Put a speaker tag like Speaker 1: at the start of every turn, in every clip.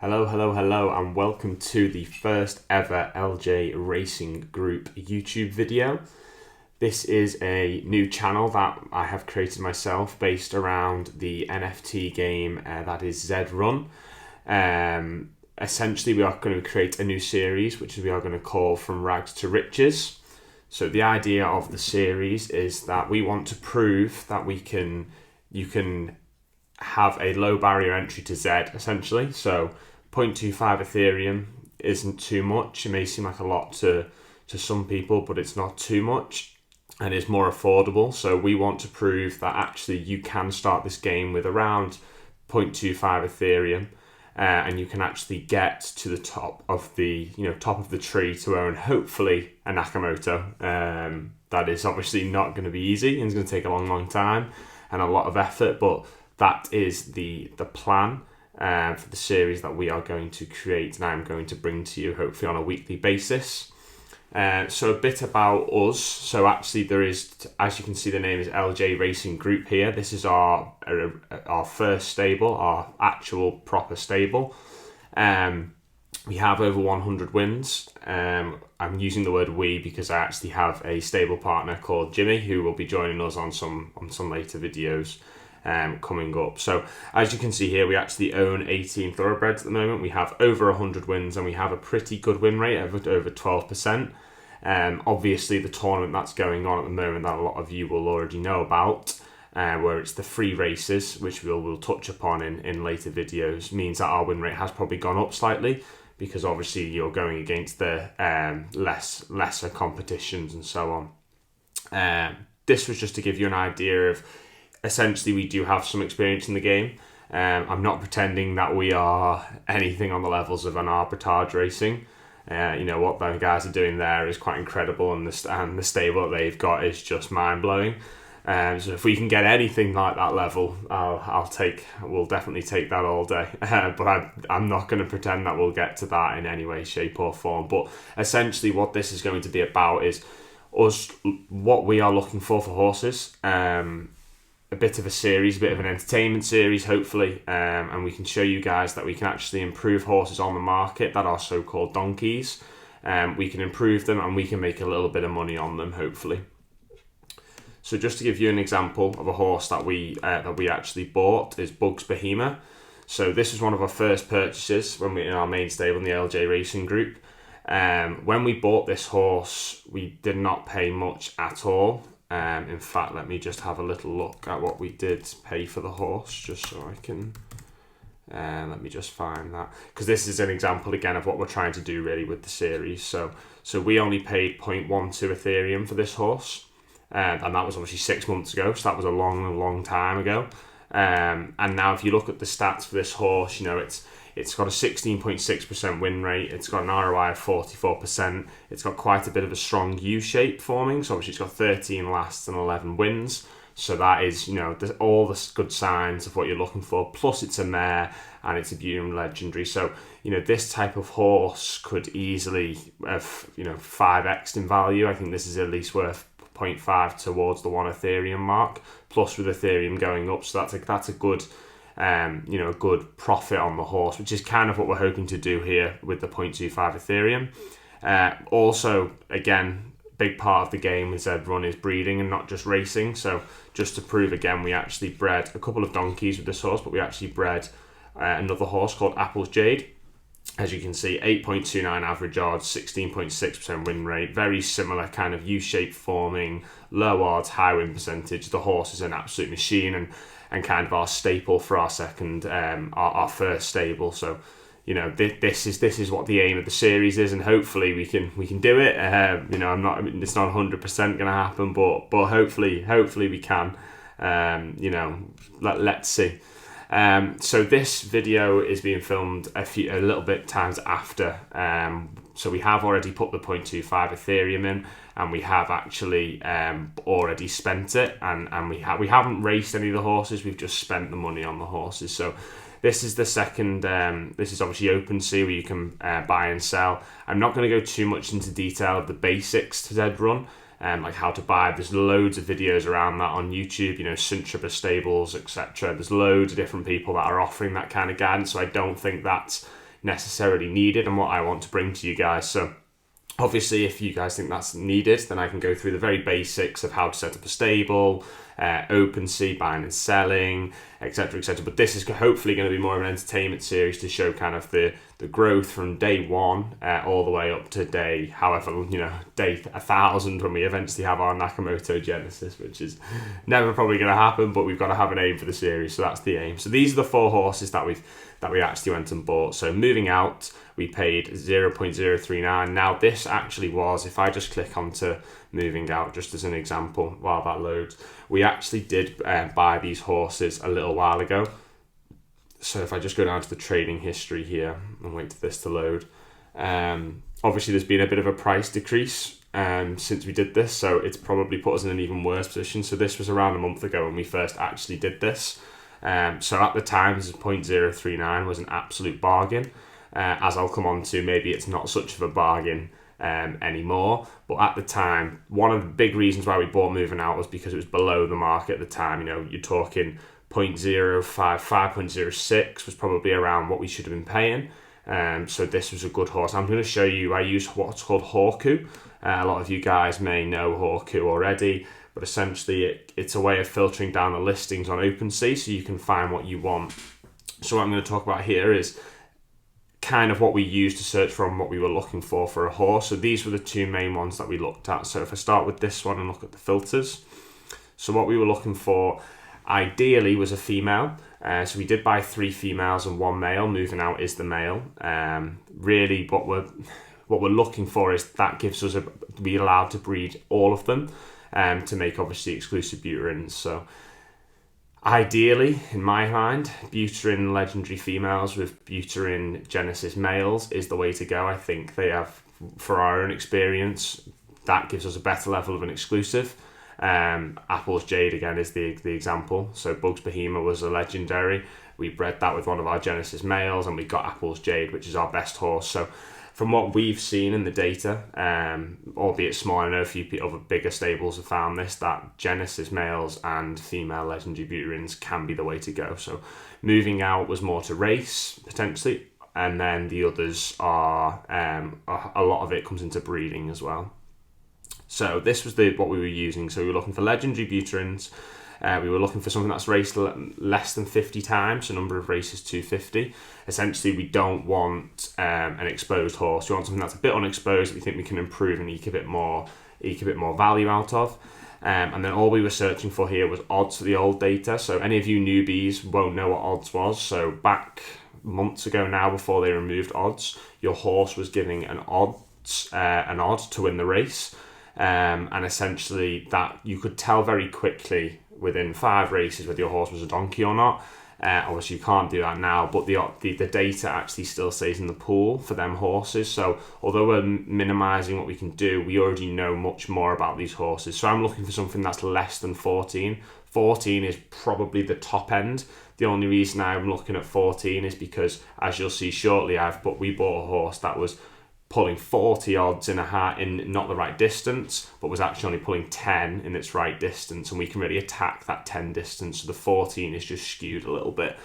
Speaker 1: Hello, hello, hello, and welcome to the first ever LJ Racing Group YouTube video. This is a new channel that I have created myself based around the NFT game that is Zed Run. Essentially, we are going to create a new series, which we are going to call From Rags to Riches. So the idea of the series is that we want to prove that you can have a low barrier entry to Zed, essentially. So 0.25 Ethereum isn't too much. It may seem like a lot to some people, but it's not too much and it's more affordable. So we want to prove that actually you can start this game with around 0.25 Ethereum and you can actually get to the top of the tree to own hopefully a Nakamoto. That is obviously not going to be easy and it's going to take a long time and a lot of effort, but that is the plan for the series that we are going to create and I'm going to bring to you hopefully on a weekly basis. So a bit about us. So actually there is, as you can see, the name is LJ Racing Group here. This is our first stable, our actual proper stable. We have over 100 wins. I'm using the word we because I actually have a stable partner called Jimmy who will be joining us on some later videos coming up. So as you can see here, we actually own 18 thoroughbreds at the moment. We have over 100 wins and we have a pretty good win rate of over 12%. Obviously the tournament that's going on at the moment that a lot of you will already know about, where it's the free races, which we'll touch upon in later videos, means that our win rate has probably gone up slightly because obviously you're going against the lesser competitions and so on. This was just to give you an idea of essentially we do have some experience in the game. I'm not pretending that we are anything on the levels of an arbitrage racing. What the guys are doing there is quite incredible, and the stable that they've got is just mind blowing. So if we can get anything like that level, we'll definitely take that all day. But I'm not going to pretend that we'll get to that in any way, shape or form. But essentially what this is going to be about is us, what we are looking for horses. A bit of a series, a bit of an entertainment series, hopefully, and we can show you guys that we can actually improve horses on the market that are so-called donkeys. We can improve them and we can make a little bit of money on them, hopefully. So just to give you an example of a horse that we actually bought is Bugs Behemoth. So this was one of our first purchases when we in our main stable in the LJ Racing Group. When we bought this horse, we did not pay much at all. In fact, let me just have a little look at what we did pay for the horse, just so I can, let me just find that. Because this is an example, again, of what we're trying to do really with the series. So we only paid 0.12 Ethereum for this horse. And that was obviously 6 months ago, so that was a long time ago. And now if you look at the stats for this horse, it's got a 16.6% win rate. It's got an ROI of 44%. It's got quite a bit of a strong U-shape forming. So obviously it's got 13 lasts and 11 wins. So that is, there's all the good signs of what you're looking for. Plus it's a mare and it's a beauty and legendary. So, this type of horse could easily have, 5x'd in value. I think this is at least worth 0.5 towards the 1 Ethereum mark. Plus with Ethereum going up. So that's a good... a good profit on the horse, which is kind of what we're hoping to do here with the 0.25 Ethereum. Also, again, big part of the game with Zed Run is breeding and not just racing. So just to prove again, we actually bred a couple of donkeys with this horse, but we actually bred another horse called Apple's Jade. As you can see, 8.29 average odds, 16.6% win rate, very similar kind of U-shaped forming, low odds, high win percentage. The horse is an absolute machine and kind of our staple for our second, our first stable. So, this is what the aim of the series is, and hopefully we can do it. It's not 100% going to happen, but hopefully we can. Let's see. So this video is being filmed a little bit times after. So we have already put the 0.25 Ethereum in, and we have actually already spent it, and we haven't raced any of the horses. We've just spent the money on the horses. So this is the second. This is obviously OpenSea where you can buy and sell. I'm not going to go too much into detail of the basics to Zed Run. Like how to buy. There's loads of videos around that on YouTube, Sintraba Stables, etc. There's loads of different people that are offering that kind of guidance, so I don't think that's necessarily needed and what I want to bring to you guys. So obviously, if you guys think that's needed, then I can go through the very basics of how to set up a stable, OpenSea, buying and selling, etc., etc. But this is hopefully going to be more of an entertainment series to show kind of the growth from day one all the way up to day, however, day 1,000 when we eventually have our Nakamoto Genesis, which is never probably going to happen, but we've got to have an aim for the series, so that's the aim. So these are the 4 horses that we actually went and bought. So moving out, we paid 0.039. Now this actually was, if I just click onto moving out just as an example while that loads, we actually did buy these horses a little while ago. So if I just go down to the trading history here and wait for this to load, obviously there's been a bit of a price decrease since we did this, so it's probably put us in an even worse position. So this was around a month ago when we first actually did this. So at the time, 0.039 was an absolute bargain. As I'll come on to, maybe it's not such of a bargain anymore. But at the time, one of the big reasons why we bought moving out was because it was below the market at the time. You're talking 0.055, 0.06 was probably around what we should have been paying. So this was a good horse. I'm going to show you, I use what's called Hawku. A lot of you guys may know Hawku already, but essentially it's a way of filtering down the listings on OpenSea so you can find what you want. So what I'm going to talk about here is kind of what we used to search for and what we were looking for a horse. So these were the 2 main ones that we looked at. So if I start with this one and look at the filters, so what we were looking for ideally was a female. So we did buy 3 females and 1 male. Moving out is the male. Really what we're looking for is that gives us be allowed to breed all of them to make obviously exclusive buterins. So ideally, in my mind, buterin legendary females with buterin Genesis males is the way to go. I think they have, for our own experience, that gives us a better level of an exclusive. Apple's Jade again is the example. So Bugs Behemoth was a legendary. We bred that with one of our Genesis males, and we got Apple's Jade, which is our best horse. So from what we've seen in the data, albeit small, I know a few other bigger stables have found this, that Genesis males and female legendary buterins can be the way to go. So moving out was more to race, potentially, and then the others are, a lot of it comes into breeding as well. So this was what we were using. So we were looking for legendary buterins. We were looking for something that's raced less than 50 times, so number of races 250. Essentially, we don't want an exposed horse. We want something that's a bit unexposed that we think we can improve and eke a bit more value out of. And then all we were searching for here was odds for the old data. So any of you newbies won't know what odds was. So back months ago now, before they removed odds, your horse was giving an odd to win the race. And essentially that you could tell very quickly within 5 races whether your horse was a donkey or not. Obviously you can't do that now, but the data actually still stays in the pool for them horses. So although we're minimising what we can do, we already know much more about these horses. So I'm looking for something that's less than 14. 14 is probably the top end. The only reason I'm looking at 14 is because, as you'll see shortly, we bought a horse that was pulling 40 odds in not the right distance, but was actually only pulling 10 in its right distance, and we can really attack that 10 distance. So the 14 is just skewed a little bit.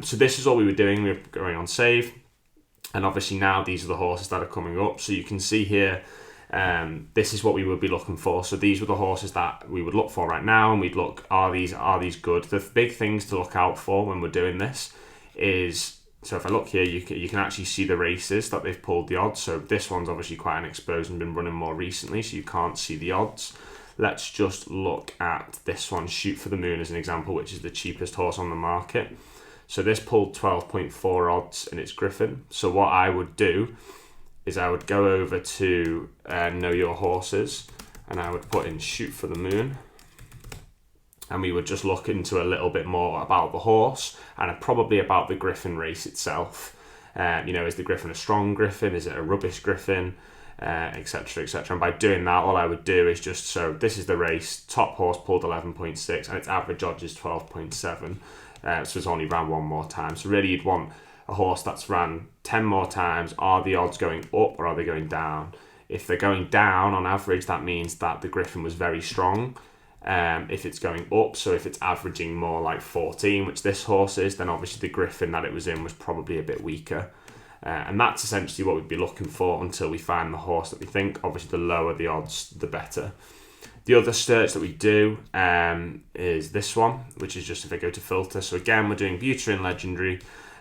Speaker 1: So this is all we were doing. We were going on save, and obviously now these are the horses that are coming up. So you can see here, this is what we would be looking for. So these were the horses that we would look for right now, and we'd look, are these good? The big things to look out for when we're doing this is, so if I look here, you can actually see the races that they've pulled the odds. So this one's obviously quite unexposed and been running more recently, so you can't see the odds. Let's just look at this one, Shoot for the Moon, as an example, which is the cheapest horse on the market. So this pulled 12.4 odds in its Griffin. So what I would do is I would go over to Know Your Horses, and I would put in Shoot for the Moon. And we would just look into a little bit more about the horse and probably about the Griffin race itself. Is the Griffin a strong Griffin? Is it a rubbish Griffin? Etc., etc. And by doing that, all I would do is just, so this is the race. Top horse pulled 11.6 and its average odds is 12.7. So it's only ran 1 more time. So really you'd want a horse that's ran 10 more times. Are the odds going up or are they going down? If they're going down on average, that means that the Griffin was very strong. If it's going up, so if it's averaging more like 14, which this horse is, then obviously the Griffin that it was in was probably a bit weaker. And that's essentially what we'd be looking for until we find the horse that we think. Obviously, the lower the odds, the better. The other search that we do is this one, which is just if I go to filter. So again, we're doing beauty and legendary.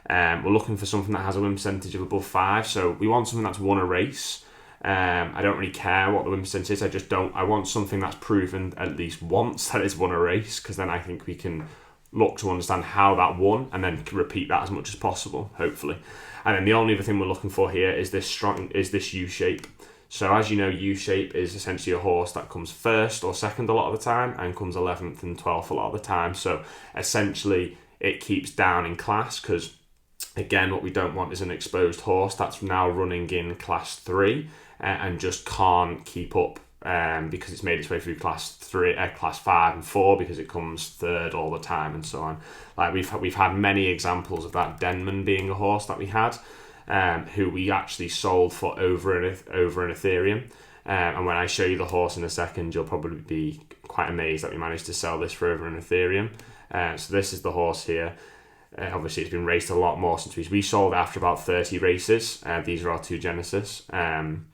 Speaker 1: We're looking for something that has a win percentage of above 5. So we want something that's won a race. I don't really care what the win percentage is. I want something that's proven at least once that it's won a race, because then I think we can look to understand how that won and then repeat that as much as possible, hopefully. And then the only other thing we're looking for here is this U shape. So as you know, U shape is essentially a horse that comes first or second a lot of the time and comes 11th and 12th a lot of the time. So essentially it keeps down in class, because again, what we don't want is an exposed horse that's now running in class 3 and just can't keep up because it's made its way through class 5 and 4 because it comes third all the time and so on. Like we've had many examples of that. Denman being a horse that we had, who we actually sold for over an Ethereum. And when I show you the horse in a second, you'll probably be quite amazed that we managed to sell this for over an Ethereum. So this is the horse here. Obviously, it's been raced a lot more since we sold after about 30 races. These are our 2 Genesis. And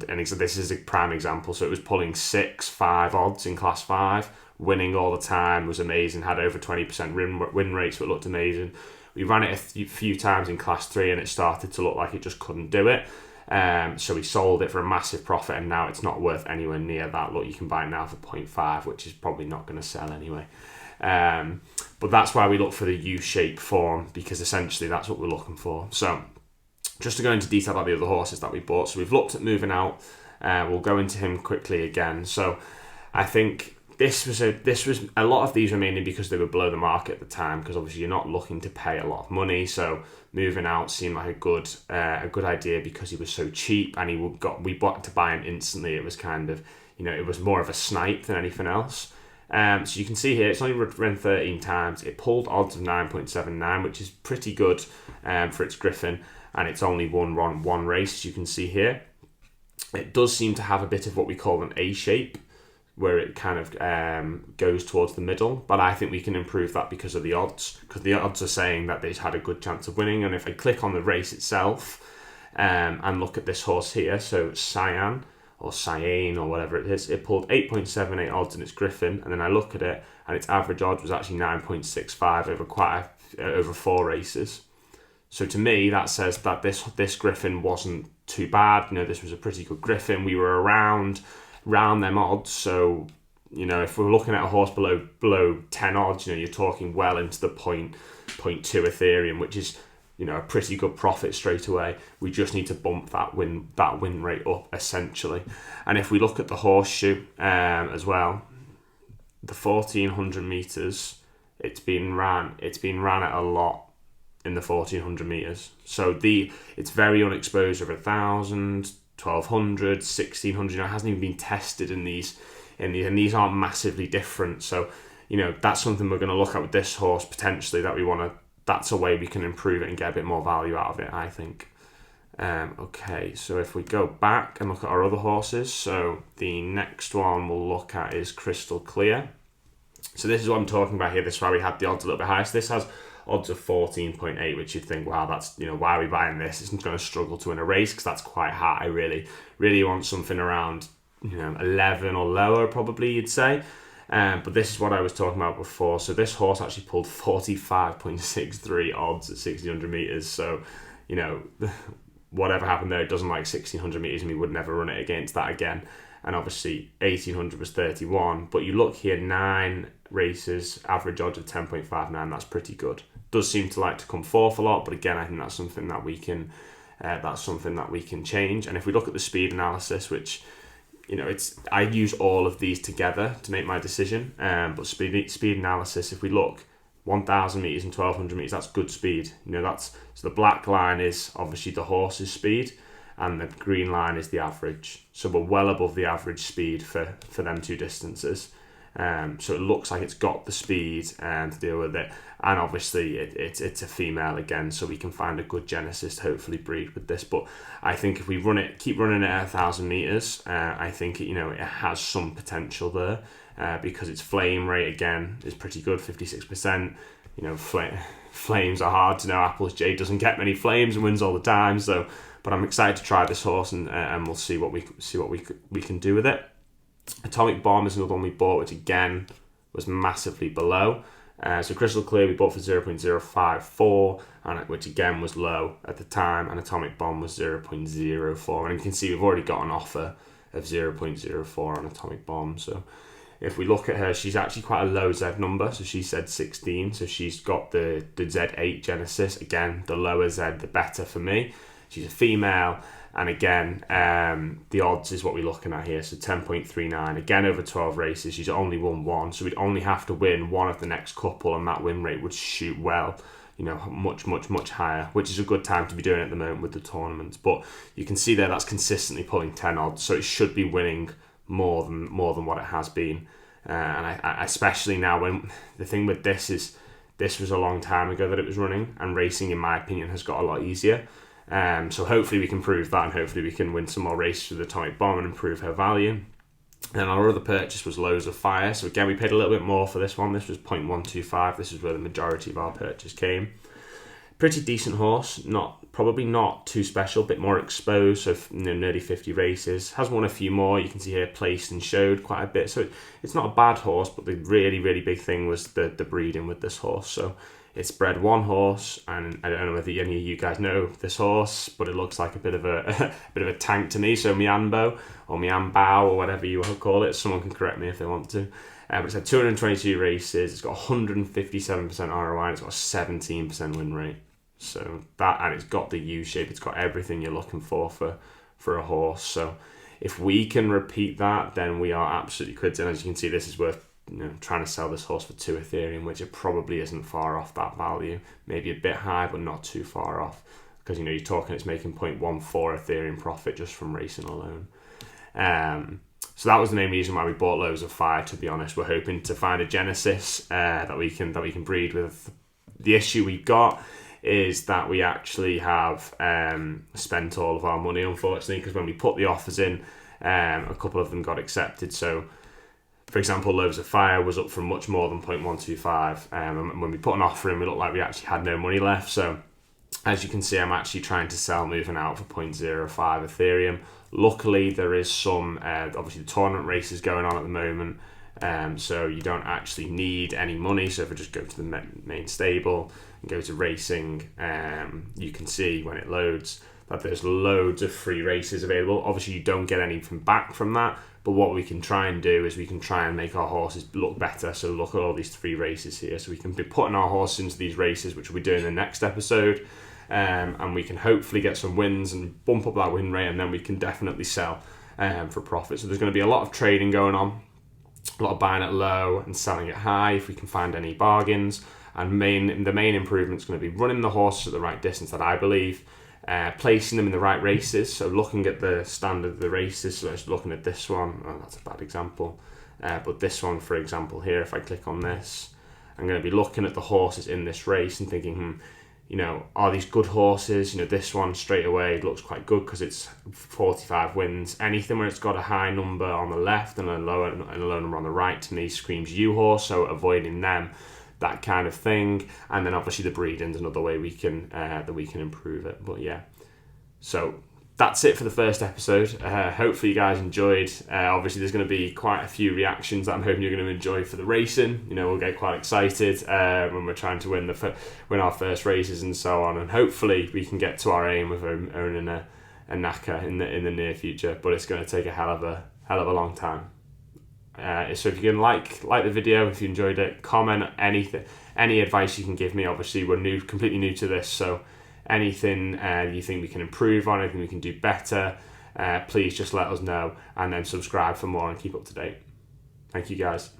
Speaker 1: this is a prime example. So it was pulling 6-5 odds in class 5, winning all the time, was amazing, had over 20% win rates, so it looked amazing. We ran it a few times in class 3 and it started to look like it just couldn't do it. So we sold it for a massive profit, and now it's not worth anywhere near that. Look, you can buy it now for 0.5, which is probably not going to sell anyway. But that's why we look for the U-shape form, because essentially that's what we're looking for. So just to go into detail about the other horses that we bought. So we've looked at moving out. We'll go into him quickly again. So I think this was a lot of these were mainly because they were below the market at the time, because obviously you're not looking to pay a lot of money. So moving out seemed like a good idea because he was so cheap, and we bought to buy him instantly. It was kind of, it was more of a snipe than anything else. So you can see here, it's only run 13 times. It pulled odds of 9.79, which is pretty good for its Griffin, and it's only won one race, as you can see here. It does seem to have a bit of what we call an A shape, where it kind of goes towards the middle, but I think we can improve that because of the odds, because the odds are saying that they've had a good chance of winning. And if I click on the race itself and look at this horse here, so Cyan, or Cyan, or whatever it is, it pulled 8.78 odds in its Griffin, and then I look at it, and its average odds was actually 9.65 over 4 races. So to me, that says that this Griffin wasn't too bad. This was a pretty good Griffin. We were around them odds, so if we're looking at a horse below 10 odds, you're talking well into the 0.2 Ethereum, which is a pretty good profit straight away. We just need to bump that win rate up, essentially. And if we look at the horseshoe as well, the 1400 meters, it's been ran at a lot in the 1400 meters. So it's very unexposed over 1,000, 1,200, 1,600. It hasn't even been tested in these, and these aren't massively different. So that's something we're going to look at with this horse potentially, that we want to. That's a way we can improve it and get a bit more value out of it, I think. Okay, so if we go back and look at our other horses, so the next one we'll look at is Crystal Clear. So this is what I'm talking about here. This is why we had the odds a little bit higher. So this has odds of 14.8, which you'd think, wow, that's, why are we buying this? It's going to struggle to win a race, because that's quite high, really. Really want something around, 11 or lower, probably, you'd say. But this is what I was talking about before. So this horse actually pulled 45.63 odds at 1,600 meters. So, whatever happened there, it doesn't like 1,600 meters, and we would never run it against that again. And obviously 1,800 was 31. But you look here, 9 races, average odds of 10.59. That's pretty good. Does seem to like to come fourth a lot, but again, I think that's something that we can change. And if we look at the speed analysis, which I use all of these together to make my decision. But speed analysis, if we look 1,000 meters and 1,200 meters, that's good speed. So the black line is obviously the horse's speed, and the green line is the average. So we're well above the average speed for them two distances. So it looks like it's got the speed to deal with it. And obviously it's a female again, so we can find a good Genesis to hopefully breed with this. But I think if we keep running it at 1,000 meters, I think it has some potential there, because its flame rate again is pretty good, 56%. Flames are hard to know. Apple's Jade doesn't get many flames and wins all the time. So, but I'm excited to try this horse, and we'll see what we can do with it. Atomic Bomb is another one we bought, which again was massively below. So Crystal Clear we bought for 0.054, which again was low at the time, and Atomic Bomb was 0.04. And you can see we've already got an offer of 0.04 on Atomic Bomb. So if we look at her, she's actually quite a low Z number, so she said 16. So she's got the Z8 Genesis. Again, the lower Z, the better for me. She's a female, and again, the odds is what we're looking at here. So 10.39. Again, over 12 races, she's only won one, so we'd only have to win one of the next couple, and that win rate would shoot well, much higher, which is a good time to be doing at the moment with the tournaments. But you can see there that's consistently pulling 10 odds, so it should be winning more than what it has been. And I especially now, when the thing with this is, this was a long time ago that it was running, and racing, in my opinion, has got a lot easier. So hopefully we can prove that, and hopefully we can win some more races with Atomic Bomb and improve her value. And our other purchase was Loads of Fire. So again, we paid a little bit more for this one. This was 0.125. This is where the majority of our purchase came. Pretty decent horse, probably not too special, a bit more exposed, so nearly 50 races. Has won a few more, you can see here placed and showed quite a bit. So it's not a bad horse, but the really, really big thing was the breeding with this horse. So it's bred one horse, and I don't know whether any of you guys know this horse, but it looks like a bit of a tank to me. So Mianbo or Mianbao or whatever you want to call it. Someone can correct me if they want to. But it's had 222 races. It's got 157% ROI. And it's got a 17% win rate. So that, and it's got the U shape. It's got everything you're looking for a horse. So if we can repeat that, then we are absolutely quids. And as you can see, this is worth trying to sell this horse for 2 Ethereum, which it probably isn't far off that value. Maybe a bit high, but not too far off, because you're talking it's making 0.14 Ethereum profit just from racing alone. So that was the main reason why we bought Loads of Fire. To be honest, we're hoping to find a Genesis that we can breed with. The issue we've got is that we actually have spent all of our money, unfortunately, because when we put the offers in, a couple of them got accepted. So, for example, Loads of Fire was up for much more than 0.125. And when we put an offer in, we looked like we actually had no money left. So, as you can see, I'm actually trying to sell moving out for 0.05 Ethereum. Luckily, there is some, obviously the tournament races going on at the moment. So you don't actually need any money. So if I just go to the main stable and go to racing, you can see when it loads that there's loads of free races available. Obviously you don't get anything back from that, but what we can try and do is we can try and make our horses look better. So look at all these free races here. So we can be putting our horses into these races, which we'll be doing in the next episode. And we can hopefully get some wins and bump up that win rate, and then we can definitely sell for profit. So there's going to be a lot of trading going on, a lot of buying at low and selling at high if we can find any bargains. And the main improvement is going to be running the horses at the right distance, that I believe, placing them in the right races. So looking at the standard of the races, so just looking at this one, that's a bad example, but this one, for example, here, if I click on this, I'm going to be looking at the horses in this race and thinking, are these good horses? This one straight away looks quite good because it's 45 wins. Anything where it's got a high number on the left and a low number on the right, to me screams U horse. So avoiding them, that kind of thing. And then obviously the breeding's another way we can improve it. But yeah, so that's it for the first episode. Hopefully you guys enjoyed. Obviously there's going to be quite a few reactions that I'm hoping you're going to enjoy for the racing. We'll get quite excited when we're trying to win our first races and so on. And hopefully we can get to our aim of owning a Naka in the near future. But it's going to take a hell of a long time. So if you can like the video, if you enjoyed it, comment anything, any advice you can give me. Obviously we're completely new to this, so anything you think we can improve on, anything we can do better, please just let us know, and then subscribe for more and keep up to date. Thank you guys.